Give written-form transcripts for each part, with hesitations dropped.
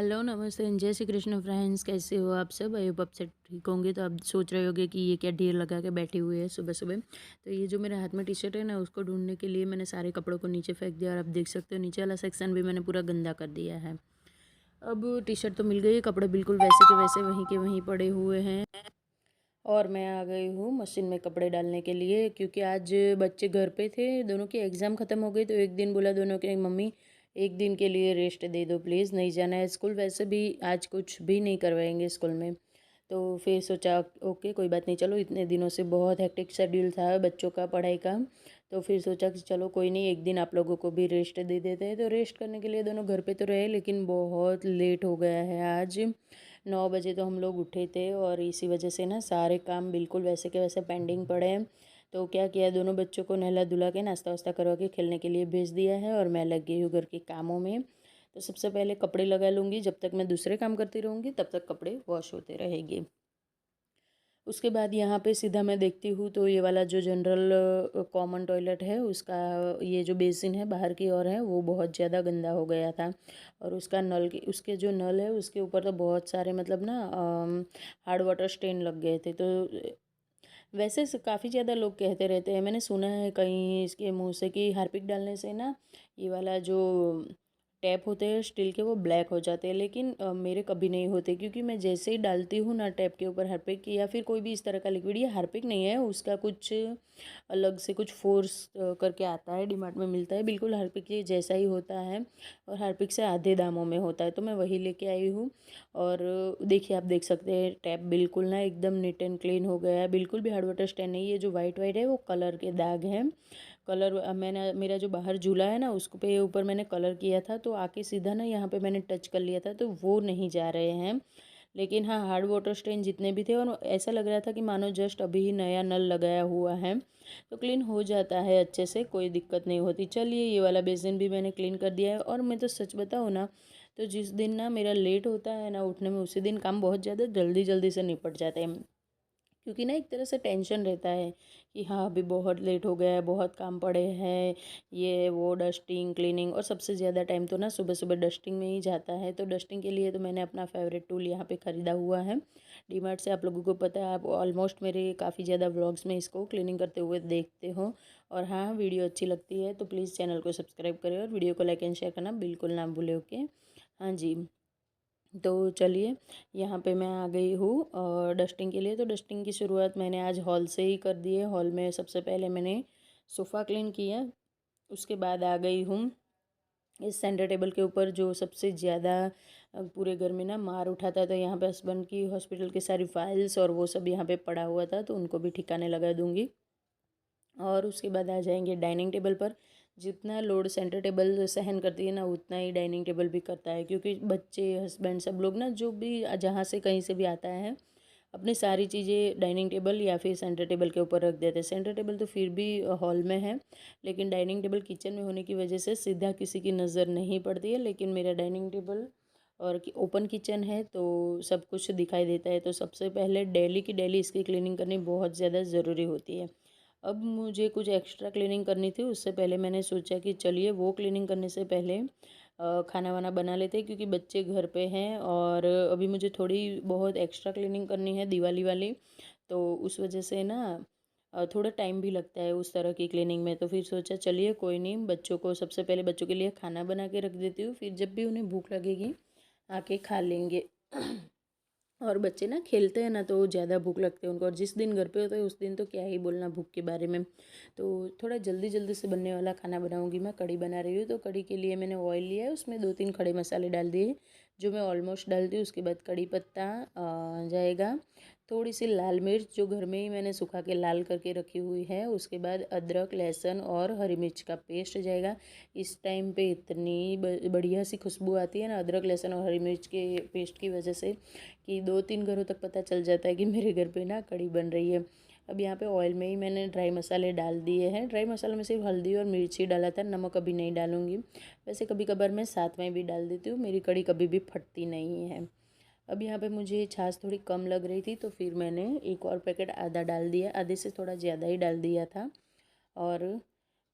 Hello, नमस्ते and जय Shri Krishna friends. कैसे हो आप सब? आई होप आप सब ठीक होंगे। तो आप सोच रहे होंगे कि ये क्या ढेर लगा के बैठी हुई है सुबह सुबह। तो ये जो मेरे हाथ में टी शर्ट है ना, उसको ढूंढने के लिए मैंने सारे कपड़ों को नीचे फेंक दिया और आप देख सकते हो नीचे वाला सेक्शन भी मैंने पूरा गंदा कर दिया है। अब टी शर्ट तो मिल गई, कपड़े बिल्कुल वैसे के वैसे वहीं के वहीं पड़े हुए हैं। और मैं आ गई हूँ मशीन में कपड़े डालने के लिए, क्योंकि आज बच्चे घर पे थे, दोनों की एग्ज़ाम ख़त्म हो गई। तो एक दिन बोला दोनों के, मम्मी एक दिन के लिए रेस्ट दे दो प्लीज़, नहीं जाना है स्कूल। वैसे भी आज कुछ भी नहीं करवाएंगे स्कूल में। तो फिर सोचा ओके कोई बात नहीं, चलो इतने दिनों से बहुत हेक्टिक शेड्यूल था बच्चों का पढ़ाई का। तो फिर सोचा कि चलो कोई नहीं, एक दिन आप लोगों को भी रेस्ट दे देते हैं। तो रेस्ट करने के लिए दोनों घर पे तो रहे, लेकिन बहुत लेट हो गया है आज। 9 बजे तो हम लोग उठे थे और इसी वजह से ना सारे काम बिल्कुल वैसे के वैसे पेंडिंग पड़े हैं। तो क्या किया, दोनों बच्चों को नहला धुला के नाश्ता वास्ता करवा के खेलने के लिए भेज दिया है और मैं लग गई हूँ घर के कामों में। तो सबसे पहले कपड़े लगा लूँगी, जब तक मैं दूसरे काम करती रहूँगी तब तक कपड़े वॉश होते रहेंगे। उसके बाद यहाँ पे सीधा मैं देखती हूँ तो ये वाला जो जनरल कॉमन टॉयलेट है उसका, ये जो बेसिन है बाहर की ओर है, वो बहुत ज़्यादा गंदा हो गया था। और उसका नल के, उसके जो नल है उसके ऊपर तो बहुत सारे मतलब ना हार्ड वाटर स्टेन लग गए थे। तो वैसे काफ़ी ज़्यादा लोग कहते रहते हैं, मैंने सुना है कहीं इसके मुंह से कि हार्पिक डालने से ना ये वाला जो टैप होते हैं स्टील के वो ब्लैक हो जाते हैं। लेकिन मेरे कभी नहीं होते, क्योंकि मैं जैसे ही डालती हूँ ना टैप के ऊपर हार्पिक या फिर कोई भी इस तरह का लिक्विड, ये हार्पिक नहीं है, उसका कुछ अलग से कुछ फोर्स करके आता है, डीमार्ट में मिलता है, बिल्कुल हार्पिक के जैसा ही होता है और हार्पिक से आधे दामों में होता है। तो मैं वही लेके आई हूँ। और देखिए आप देख सकते हैं टैप बिल्कुल ना एकदम नीट एंड क्लीन हो गया है, बिल्कुल भी हार्ड वाटर स्टेन नहीं है। ये जो वाइट वाइट है वो कलर के दाग हैं। कलर मैंने मेरा जो बाहर झूला है ना उसको पे ऊपर मैंने कलर किया था, तो आके सीधा ना यहाँ पे मैंने टच कर लिया था, तो वो नहीं जा रहे हैं। लेकिन हाँ, हार्ड वाटर स्टेन जितने भी थे, और ऐसा लग रहा था कि मानो जस्ट अभी ही नया नल लगाया हुआ है। तो क्लीन हो जाता है अच्छे से, कोई दिक्कत नहीं होती। चलिए ये वाला बेसिन भी मैंने क्लीन कर दिया है। और मैं तो सच बताऊँ ना, तो जिस दिन ना मेरा लेट होता है ना उठने में, उसी दिन काम बहुत ज़्यादा जल्दी जल्दी से निपट जाते हैं। क्योंकि ना एक तरह से टेंशन रहता है कि हाँ अभी बहुत लेट हो गया है, बहुत काम पड़े हैं, ये वो डस्टिंग क्लीनिंग, और सबसे ज़्यादा टाइम तो ना सुबह सुबह डस्टिंग में ही जाता है। तो डस्टिंग के लिए तो मैंने अपना फेवरेट टूल यहाँ पे ख़रीदा हुआ है डीमार्ट से। आप लोगों को पता है, आप ऑलमोस्ट मेरे काफ़ी ज़्यादा व्लॉग्स में इसको क्लीनिंग करते हुए देखते हो। और हाँ, वीडियो अच्छी लगती है तो प्लीज़ चैनल को सब्सक्राइब करें और वीडियो को लाइक एंड शेयर करना बिल्कुल ना भूलें। ओके, हाँ जी। तो चलिए यहाँ पे मैं आ गई हूँ डस्टिंग के लिए। तो डस्टिंग की शुरुआत मैंने आज हॉल से ही कर दी है। हॉल में सबसे पहले मैंने सोफ़ा क्लीन किया, उसके बाद आ गई हूँ इस सेंटर टेबल के ऊपर जो सबसे ज़्यादा पूरे घर में ना मार उठाता है। तो यहाँ पे हस्बैंड की हॉस्पिटल की सारी फाइल्स और वो सब यहाँ पे पड़ा हुआ था, तो उनको भी ठिकाने लगा दूँगी। और उसके बाद आ जाएंगे डाइनिंग टेबल पर। जितना लोड सेंटर टेबल सहन करती है ना, उतना ही डाइनिंग टेबल भी करता है, क्योंकि बच्चे हस्बैंड सब लोग ना जो भी जहाँ से कहीं से भी आता है, अपनी सारी चीज़ें डाइनिंग टेबल या फिर सेंटर टेबल के ऊपर रख देते हैं। सेंटर टेबल तो फिर भी हॉल में है, लेकिन डाइनिंग टेबल किचन में होने की वजह से सीधा किसी की नज़र नहीं पड़ती है। लेकिन मेरा डाइनिंग टेबल और ओपन किचन है तो सब कुछ दिखाई देता है। तो सबसे पहले डेली की डेली इसकी क्लीनिंग करनी बहुत ज़्यादा ज़रूरी होती है। अब मुझे कुछ एक्स्ट्रा क्लीनिंग करनी थी, उससे पहले मैंने सोचा कि चलिए वो क्लीनिंग करने से पहले खाना वाना बना लेते हैं, क्योंकि बच्चे घर पे हैं और अभी मुझे थोड़ी बहुत एक्स्ट्रा क्लीनिंग करनी है दिवाली वाली। तो उस वजह से ना थोड़ा टाइम भी लगता है उस तरह की क्लीनिंग में। तो फिर सोचा चलिए कोई नहीं, बच्चों को सबसे पहले बच्चों के लिए खाना बना के रख देती हूँ, फिर जब भी उन्हें भूख लगेगी आके खा लेंगे। और बच्चे ना खेलते हैं ना तो ज़्यादा भूख लगती है उनको, और जिस दिन घर पे होता है उस दिन तो क्या ही बोलना भूख के बारे में। तो थोड़ा जल्दी जल्दी से बनने वाला खाना बनाऊंगी। मैं कढ़ी बना रही हूँ, तो कढ़ी के लिए मैंने ऑयल लिया है, उसमें 2-3 खड़े मसाले डाल दिए जो मैं ऑलमोस्ट डालती हूँ। उसके बाद कढ़ी पत्ता जाएगा, थोड़ी सी लाल मिर्च जो घर में ही मैंने सुखा के लाल करके रखी हुई है, उसके बाद अदरक लहसुन और हरी मिर्च का पेस्ट जाएगा। इस टाइम पे इतनी बढ़िया सी खुशबू आती है ना अदरक लहसुन और हरी मिर्च के पेस्ट की वजह से, कि 2-3 घरों तक पता चल जाता है कि मेरे घर पे ना कढ़ी बन रही है। अब यहाँ पे ऑयल में ही मैंने ड्राई मसाले डाल दिए हैं। ड्राई मसालों में सिर्फ हल्दी और मिर्च ही डाला था, नमक अभी नहीं डालूंगी। वैसे कभी कभार मैं साथ में भी डाल देती हूँ, मेरी कढ़ी कभी भी फटती नहीं है। अब यहाँ पे मुझे छाछ थोड़ी कम लग रही थी, तो फिर मैंने एक और पैकेट आधा डाल दिया, आधे से थोड़ा ज़्यादा ही डाल दिया था। और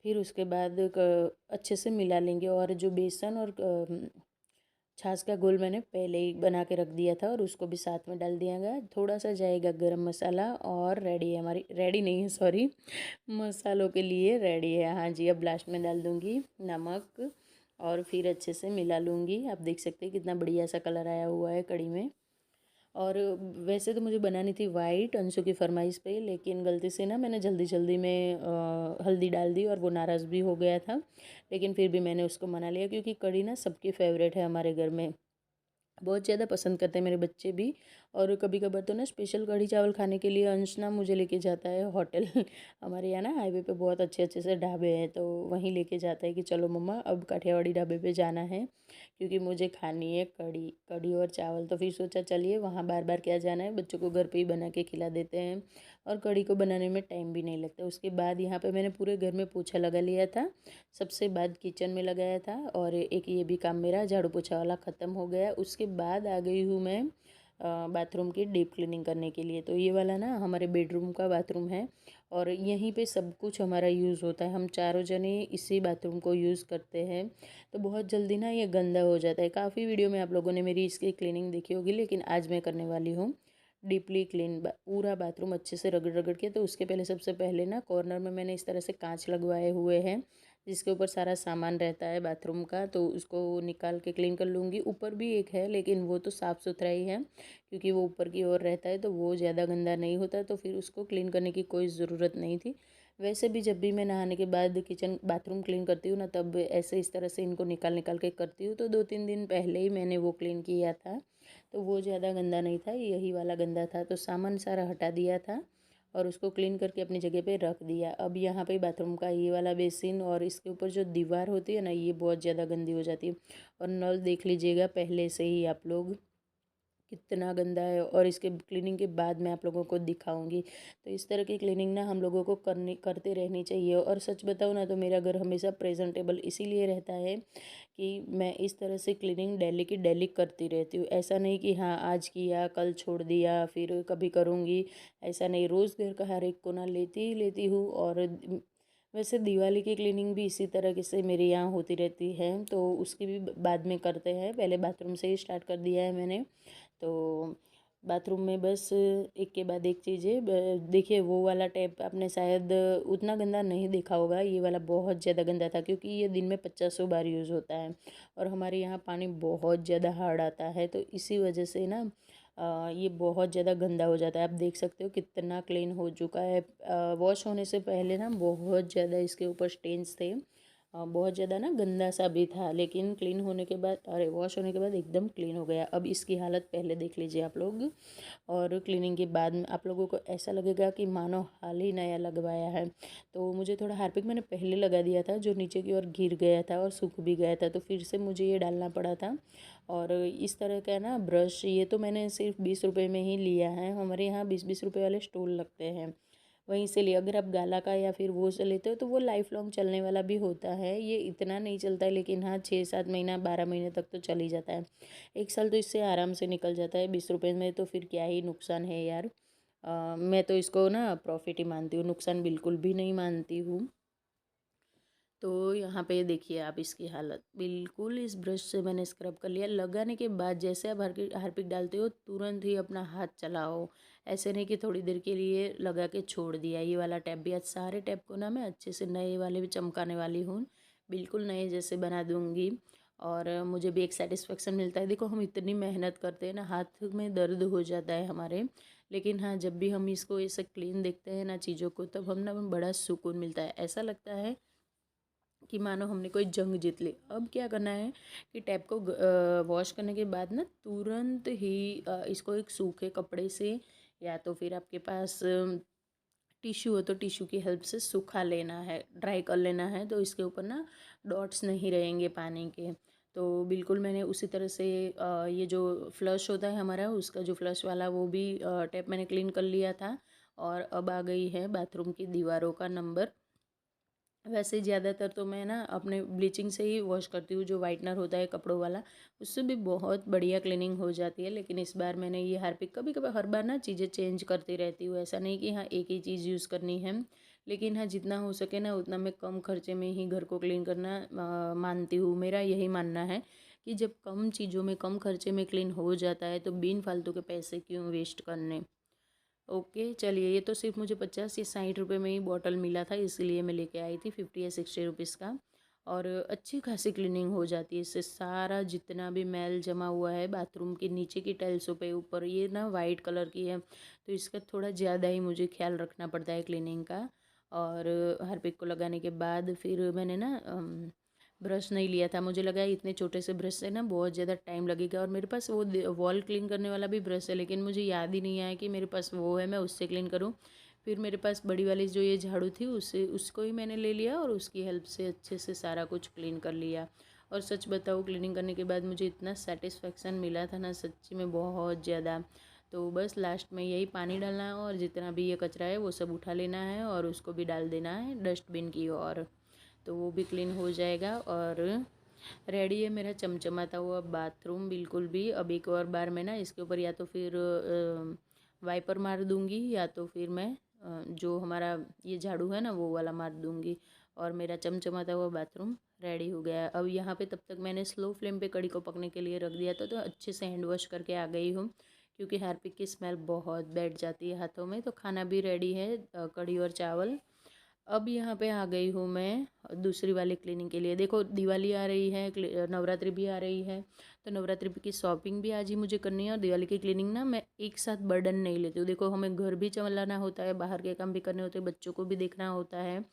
फिर उसके बाद अच्छे से मिला लेंगे। और जो बेसन और छाछ का घोल मैंने पहले ही बना के रख दिया था और उसको भी साथ में डाल दिया गया। थोड़ा सा जाएगा गरम मसाला और रेडी है हमारी, रेडी नहीं है सॉरी, मसालों के लिए रेडी है। हाँ जी, अब लास्ट में डाल दूँगी नमक और फिर अच्छे से मिला लूँगी। आप देख सकते हैं कितना बढ़िया सा कलर आया हुआ है कढ़ी में। और वैसे तो मुझे बनानी थी वाइट अंशु की फरमाइश पे, लेकिन गलती से ना मैंने जल्दी जल्दी में हल्दी डाल दी और वो नाराज़ भी हो गया था। लेकिन फिर भी मैंने उसको मना लिया क्योंकि कढ़ी ना सबकी फेवरेट है हमारे घर में, बहुत ज़्यादा पसंद करते हैं मेरे बच्चे भी। और कभी कभार तो ना स्पेशल कढ़ी चावल खाने के लिए अंश ना मुझे लेके जाता है होटल हमारे यहाँ ना हाईवे पे बहुत अच्छे अच्छे से ढाबे हैं, तो वहीं लेके जाता है कि चलो मम्मा अब काठियावाड़ी ढाबे पे जाना है क्योंकि मुझे खानी है कढ़ी, कढ़ी और चावल। तो फिर सोचा चलिए वहाँ बार बार क्या जाना है, बच्चों को घर पे ही बना के खिला देते हैं और कढ़ी को बनाने में टाइम भी नहीं लगता। उसके बाद यहाँ पे मैंने पूरे घर में पोछा लगा लिया था, सबसे बाद किचन में लगाया था और एक ये भी काम मेरा झाड़ू पोछा वाला ख़त्म हो गया। उसके बाद आ गई हूँ मैं बाथरूम की डीप क्लीनिंग करने के लिए। तो ये वाला ना हमारे बेडरूम का बाथरूम है और यहीं पे सब कुछ हमारा यूज़ होता है, हम चारों जने इसी बाथरूम को यूज़ करते हैं। तो बहुत जल्दी ना ये गंदा हो जाता है। काफ़ी वीडियो में आप लोगों ने मेरी इसकी क्लीनिंग देखी होगी, लेकिन आज मैं करने वाली हूँ डीपली क्लीन पूरा बाथरूम अच्छे से रगड़ रगड़ के। तो उसके पहले सबसे पहले ना कॉर्नर में मैंने इस तरह से कांच लगवाए हुए हैं जिसके ऊपर सारा सामान रहता है बाथरूम का, तो उसको निकाल के क्लीन कर लूँगी। ऊपर भी एक है लेकिन वो तो साफ़ सुथरा ही है क्योंकि वो ऊपर की ओर रहता है तो वो ज़्यादा गंदा नहीं होता, तो फिर उसको क्लीन करने की कोई ज़रूरत नहीं थी। वैसे भी जब भी मैं नहाने के बाद किचन बाथरूम क्लीन करती हूँ ना, तब ऐसे इस तरह से इनको निकाल निकाल के करती हूँ। तो 2-3 दिन पहले ही मैंने वो क्लीन किया था, तो वो ज़्यादा गंदा नहीं था, यही वाला गंदा था। तो सामान सारा हटा दिया था और उसको क्लीन करके अपनी जगह पे रख दिया। अब यहाँ पे बाथरूम का ये वाला बेसिन और इसके ऊपर जो दीवार होती है ना, ये बहुत ज़्यादा गंदी हो जाती है। और नल देख लीजिएगा पहले से ही आप लोग कितना गंदा है, और इसके क्लीनिंग के बाद मैं आप लोगों को दिखाऊंगी। तो इस तरह की क्लीनिंग ना हम लोगों को करते रहनी चाहिए। और सच बताऊँ ना तो मेरा घर हमेशा प्रेजेंटेबल इसीलिए रहता है कि मैं इस तरह से क्लीनिंग डेली की डेली करती रहती हूँ। ऐसा नहीं कि हाँ आज किया कल छोड़ दिया फिर कभी करूँगी, ऐसा नहीं, रोज़ घर का हर एक कोना लेती ही लेती हूँ। और वैसे दिवाली की क्लीनिंग भी इसी तरह से मेरे यहाँ होती रहती है, तो उसकी भी बाद में करते हैं। पहले बाथरूम से ही स्टार्ट कर दिया है मैंने। तो बाथरूम में बस एक के बाद एक चीज़ें देखिए, वो वाला टैप आपने शायद उतना गंदा नहीं देखा होगा, ये वाला बहुत ज़्यादा गंदा था क्योंकि ये दिन में 50 बार यूज़ होता है और हमारे यहाँ पानी बहुत ज़्यादा हार्ड आता है, तो इसी वजह से ना ये बहुत ज़्यादा गंदा हो जाता है। आप देख सकते हो कितना क्लीन हो चुका है। वॉश होने से पहले ना बहुत ज़्यादा इसके ऊपर स्टेन्स थे, बहुत ज़्यादा ना गंदा सा भी था, लेकिन क्लीन होने के बाद, अरे वॉश होने के बाद एकदम क्लीन हो गया। अब इसकी हालत पहले देख लीजिए आप लोग, और क्लीनिंग के बाद में आप लोगों को ऐसा लगेगा कि मानो हाल ही नया लगवाया है। तो मुझे थोड़ा हार्पिक मैंने पहले लगा दिया था जो नीचे की ओर गिर गया था और सूख भी गया था, तो फिर से मुझे ये डालना पड़ा था। और इस तरह का ना ब्रश, ये तो मैंने सिर्फ 20 रुपये में ही लिया है, हमारे यहाँ 20-20 रुपये वाले स्टूल लगते हैं, वहीं से लिए। अगर आप गाला का या फिर वो से लेते हो तो वो लाइफ लॉन्ग चलने वाला भी होता है, ये इतना नहीं चलता है लेकिन हाँ 6-7 महीना 12 महीने तक तो चल ही जाता है। 1 साल तो इससे आराम से निकल जाता है 20 रुपये में, तो फिर क्या ही नुकसान है यार। मैं तो इसको ना प्रॉफिट ही मानती हूँ, नुकसान बिल्कुल भी नहीं मानती हूँ। तो यहाँ पे देखिए आप इसकी हालत, बिल्कुल इस ब्रश से मैंने स्क्रब कर लिया। लगाने के बाद जैसे आप हार्पिक डालते हो तुरंत ही अपना हाथ चलाओ, ऐसे नहीं कि थोड़ी देर के लिए लगा के छोड़ दिया। ये वाला टैप भी, आज सारे टैप को ना मैं अच्छे से नए वाले भी चमकाने वाली हूँ, बिल्कुल नए जैसे बना दूँगी। और मुझे भी एक सेटिस्फेक्शन मिलता है। देखो हम इतनी मेहनत करते हैं ना, हाथ में दर्द हो जाता है हमारे, लेकिन हाँ जब भी हम इसको ऐसे क्लीन देखते हैं ना चीज़ों को, तब हम ना बड़ा सुकून मिलता है। ऐसा लगता है कि मानो हमने कोई जंग जीत ली। अब क्या करना है कि टैप को वॉश करने के बाद ना तुरंत ही इसको एक सूखे कपड़े से, या तो फिर आपके पास टिश्यू हो तो टिश्यू की हेल्प से सूखा लेना है, ड्राई कर लेना है, तो इसके ऊपर ना डॉट्स नहीं रहेंगे पानी के। तो बिल्कुल मैंने उसी तरह से ये जो फ्लश होता है हमारा, उसका जो फ्लश वाला वो भी टैप मैंने क्लीन कर लिया था। और अब आ गई है बाथरूम की दीवारों का नंबर। वैसे ज़्यादातर तो मैं ना अपने ब्लीचिंग से ही वॉश करती हूँ, जो वाइटनर होता है कपड़ों वाला, उससे भी बहुत बढ़िया क्लीनिंग हो जाती है। लेकिन इस बार मैंने ये हार्पिक, कभी कभी हर बार ना चीज़ें चेंज करती रहती हूँ, ऐसा नहीं कि हाँ एक ही चीज़ यूज़ करनी है। लेकिन हाँ जितना हो सके ना उतना मैं कम खर्चे में ही घर को क्लीन करना मानती हूँ, मेरा यही मानना है कि जब कम चीज़ों में कम खर्चे में क्लीन हो जाता है तो बिन फालतू के पैसे क्यों वेस्ट करने। ओके, चलिए ये तो सिर्फ मुझे 50 या 60 रुपये में ही बॉटल मिला था, इसीलिए मैं लेके आई थी 50 या 60 रुपीज़ का। और अच्छी खासी क्लीनिंग हो जाती है इससे। सारा जितना भी मैल जमा हुआ है बाथरूम के नीचे की टाइल्सों पे, ऊपर ये ना वाइट कलर की है तो इसका थोड़ा ज़्यादा ही मुझे ख्याल रखना पड़ता है क्लीनिंग का। और हार्पिक को लगाने के बाद फिर मैंने ना ब्रश नहीं लिया था। मुझे लगा इतने छोटे से ब्रश से ना बहुत ज़्यादा टाइम लगेगा, और मेरे पास वो वॉल क्लीन करने वाला भी ब्रश है, लेकिन मुझे याद ही नहीं आया कि मेरे पास वो है, मैं उससे क्लीन करूँ। फिर मेरे पास बड़ी वाली जो ये झाड़ू थी उससे उसको ही मैंने ले लिया और उसकी हेल्प से अच्छे से सारा कुछ क्लीन कर लिया। और सच बताऊँ, क्लीनिंग करने के बाद मुझे इतना सेटिस्फेक्शन मिला था ना, सच्ची में बहुत ज़्यादा। तो बस लास्ट में यही पानी डालना है और जितना भी ये कचरा है वो सब उठा लेना है और उसको भी डाल देना है डस्टबिन की ओर, तो वो भी क्लीन हो जाएगा। और रेडी है मेरा चमचमाता हुआ बाथरूम बिल्कुल भी। अब एक और बार मैं ना इसके ऊपर या तो फिर वाइपर मार दूंगी या तो फिर मैं जो हमारा ये झाड़ू है ना वो वाला मार दूंगी, और मेरा चमचमाता हुआ बाथरूम रेडी हो गया है। अब यहाँ पे तब तक मैंने स्लो फ्लेम पे कढ़ी को पकने के लिए रख दिया था, तो अच्छे से हैंड वॉश करके आ गई हूँ, क्योंकि हार्पिक की स्मेल बहुत बैठ जाती है हाथों में। तो खाना भी रेडी है, कढ़ी और चावल। अब यहाँ पे आ गई हूँ मैं दूसरी वाली क्लीनिंग के लिए। देखो दिवाली आ रही है, नवरात्रि भी आ रही है, तो नवरात्रि की शॉपिंग भी आज ही मुझे करनी है, और दिवाली की क्लीनिंग ना मैं एक साथ बर्डन नहीं लेती हूँ। देखो हमें घर भी चलाना होता है, बाहर के काम भी करने होते हैं, बच्चों को भी देखना होता है।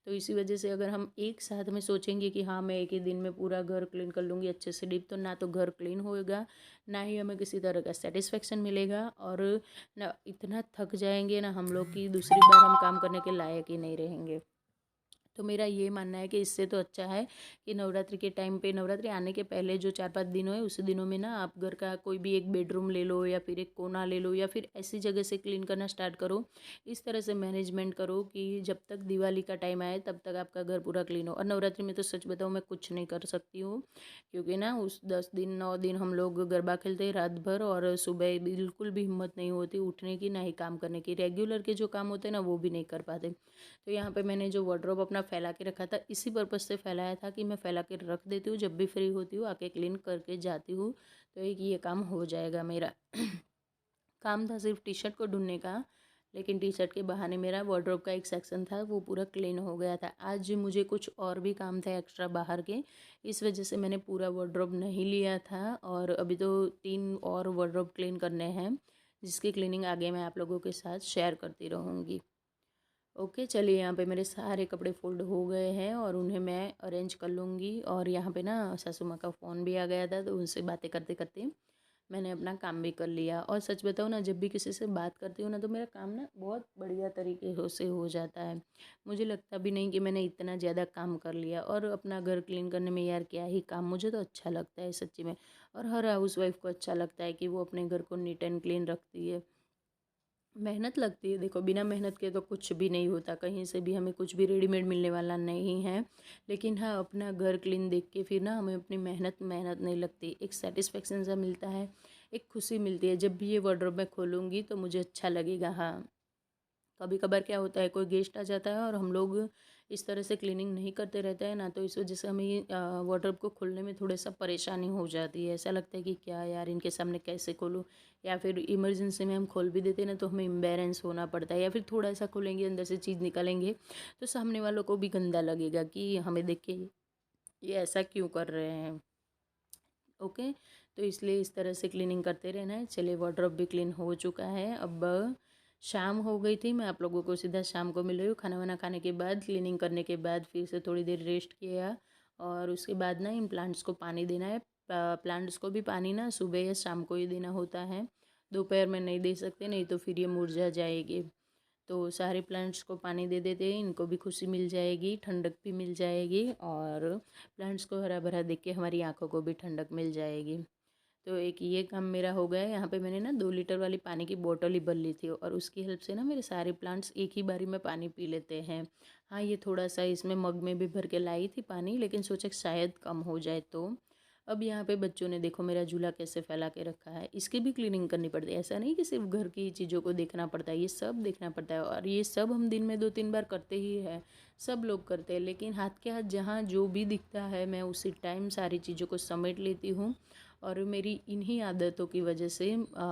तो इसी वजह से अगर हम एक साथ में सोचेंगे कि हाँ मैं एक ही दिन में पूरा घर क्लीन कर लूँगी अच्छे से डीप, तो ना तो घर क्लीन होएगा, ना ही हमें किसी तरह का सेटिस्फेक्शन मिलेगा, और ना इतना थक जाएंगे ना हम लोग कि दूसरी बार हम काम करने के लायक ही नहीं रहेंगे। तो मेरा ये मानना है कि इससे तो अच्छा है कि नवरात्रि के टाइम पे, नवरात्रि आने के पहले जो 4-5 दिन है उसी दिनों में ना आप घर का कोई भी एक बेडरूम ले लो या फिर एक कोना ले लो, या फिर ऐसी जगह से क्लीन करना स्टार्ट करो। इस तरह से मैनेजमेंट करो कि जब तक दिवाली का टाइम आए तब तक आपका घर पूरा क्लीन हो। और नवरात्रि में तो सच बताऊँ मैं कुछ नहीं कर सकती हूँ, क्योंकि ना उस 10 दिन 9 दिन हम लोग गरबा खेलते हैं रात भर, और सुबह बिल्कुल भी हिम्मत नहीं होती उठने की, ना ही काम करने की। रेगुलर के जो काम होते हैं ना वो भी नहीं कर पाते। तो यहाँ पे मैंने जो वार्डरोब अपना फैला के रखा था, इसी पर्पज़ से फैलाया था कि मैं फैला के रख देती हूँ, जब भी फ्री होती हूँ आके क्लीन करके जाती हूँ, तो एक ये काम हो जाएगा मेरा। काम था सिर्फ टी शर्ट को ढूंढने का, लेकिन टी शर्ट के बहाने मेरा वार्डरोब का एक सेक्शन था वो पूरा क्लीन हो गया था। आज मुझे कुछ और भी काम था एक्स्ट्रा बाहर के, इस वजह से मैंने पूरा वार्डरोब नहीं लिया था, और अभी तो 3 और वार्डरोब क्लीन करने हैं, जिसकी क्लीनिंग आगे मैं आप लोगों के साथ शेयर करती रहूँगी। ओके, चलिए यहाँ पे मेरे सारे कपड़े फोल्ड हो गए हैं और उन्हें मैं अरेंज कर लूँगी। और यहाँ पे ना सासू माँ का फ़ोन भी आ गया था, तो उनसे बातें करते करते मैंने अपना काम भी कर लिया। और सच बताऊँ ना, जब भी किसी से बात करती हूँ ना तो मेरा काम ना बहुत बढ़िया तरीके से हो जाता है। मुझे लगता भी नहीं कि मैंने इतना ज़्यादा काम कर लिया। और अपना घर क्लीन करने में यार क्या ही काम, मुझे तो अच्छा लगता है सच्ची में। और हर हाउस वाइफ को अच्छा लगता है कि वो अपने घर को नीट एंड क्लीन रखती है। मेहनत लगती है, देखो बिना मेहनत के तो कुछ भी नहीं होता, कहीं से भी हमें कुछ भी रेडीमेड मिलने वाला नहीं है। लेकिन हाँ, अपना घर क्लीन देख के फिर ना हमें अपनी मेहनत मेहनत नहीं लगती, एक सेटिस्फेक्शन सा मिलता है, एक खुशी मिलती है। जब भी ये वार्डरोब मैं खोलूँगी तो मुझे अच्छा लगेगा। हाँ, कभी कभार क्या होता है, कोई गेस्ट आ जाता है और हम लोग इस तरह से क्लीनिंग नहीं करते रहते हैं ना, तो इस वजह से हमें वार्डरोब को खोलने में थोड़ा सा परेशानी हो जाती है। ऐसा लगता है कि क्या यार इनके सामने कैसे खोलूँ, या फिर इमरजेंसी में हम खोल भी देते हैं ना तो हमें एम्बेरेंस होना पड़ता है, या फिर थोड़ा सा खोलेंगे अंदर से चीज़ निकालेंगे तो सामने वालों को भी गंदा लगेगा कि हमें देख के ये ऐसा क्यों कर रहे हैं। ओके, तो इसलिए इस तरह से क्लीनिंग करते रहना है। चलिए वार्डरोब भी क्लीन हो चुका है। अब शाम हो गई थी, मैं आप लोगों को सीधा शाम को मिल रही हूँ। खाना वाना खाने के बाद, क्लीनिंग करने के बाद फिर से थोड़ी देर रेस्ट किया, और उसके बाद ना इन प्लांट्स को पानी देना है। प्लांट्स को भी पानी ना सुबह या शाम को ही देना होता है, दोपहर में नहीं दे सकते, नहीं तो फिर ये मुरझा जाएगी। तो सारे प्लांट्स को पानी दे देते हैं, इनको भी खुशी मिल जाएगी, ठंडक भी मिल जाएगी, और प्लांट्स को हरा भरा देख के हमारी आँखों को भी ठंडक मिल जाएगी। तो एक ये काम मेरा हो गया है। यहाँ पे मैंने ना 2 लीटर वाली पानी की बोतल ही भर ली थी, और उसकी हेल्प से ना मेरे सारे प्लांट्स एक ही बारी में पानी पी लेते हैं। हाँ, ये थोड़ा सा इसमें मग में भी भर के लाई थी पानी, लेकिन सोचा कि शायद कम हो जाए, तो अब यहाँ पे बच्चों ने देखो मेरा झूला कैसे फैला के रखा है, इसकी भी क्लीनिंग करनी पड़ती है। ऐसा नहीं कि सिर्फ घर की चीज़ों को देखना पड़ता है, ये सब देखना पड़ता है। और ये सब हम दिन में 2-3 बार करते ही हैं, सब लोग करते हैं। लेकिन हाथ के हाथ जहाँ जो भी दिखता है मैं उसी टाइम सारी चीज़ों को समेट लेती हूँ। और मेरी इन्हीं आदतों की वजह से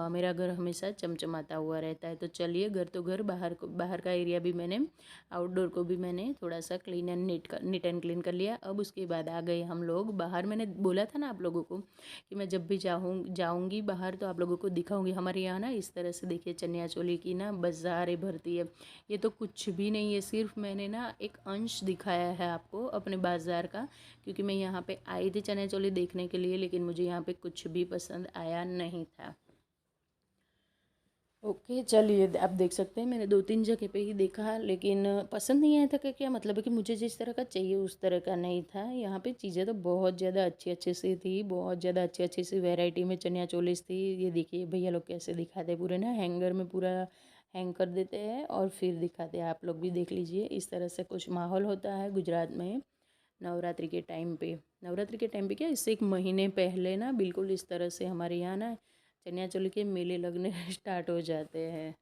मेरा घर हमेशा चमचमाता हुआ रहता है। तो चलिए, घर तो घर, बाहर का एरिया भी मैंने, आउटडोर को भी मैंने थोड़ा सा clean and neat and clean कर लिया। अब उसके बाद आ गए हम लोग बाहर। मैंने बोला था ना आप लोगों को कि मैं जब भी जाऊँगी बाहर तो आप लोगों को दिखाऊंगी। हमारे यहाँ ना इस तरह से देखिए चनिया चोली की ना बाज़ारें भरती है। ये तो कुछ भी नहीं है, सिर्फ मैंने ना एक अंश दिखाया है आपको अपने बाज़ार का, क्योंकि मैं यहाँ पे आई थी चनिया चोली देखने के लिए, लेकिन मुझे यहाँ पे कुछ भी पसंद आया नहीं था। ओके, चलिए आप देख सकते हैं मैंने 2-3 जगह पे ही देखा, लेकिन पसंद नहीं आया था का क्या मतलब है कि मुझे जिस तरह का चाहिए उस तरह का नहीं था। यहाँ पे चीज़ें तो बहुत ज़्यादा अच्छी अच्छी सी थी, बहुत ज़्यादा अच्छी अच्छी सी वैरायटी में चनिया चोलीस थी। ये देखिए भैया लोग कैसे दिखाते हैं, पूरे ना हैंगर में पूरा हैंग कर देते हैं और फिर दिखाते हैं। आप लोग भी देख लीजिए, इस तरह से कुछ माहौल होता है गुजरात में नवरात्रि के टाइम पे। नवरात्रि के टाइम पे क्या, इससे 1 महीने पहले ना बिल्कुल इस तरह से हमारे यहाँ ना चनिया चोली के मेले लगने स्टार्ट हो जाते हैं।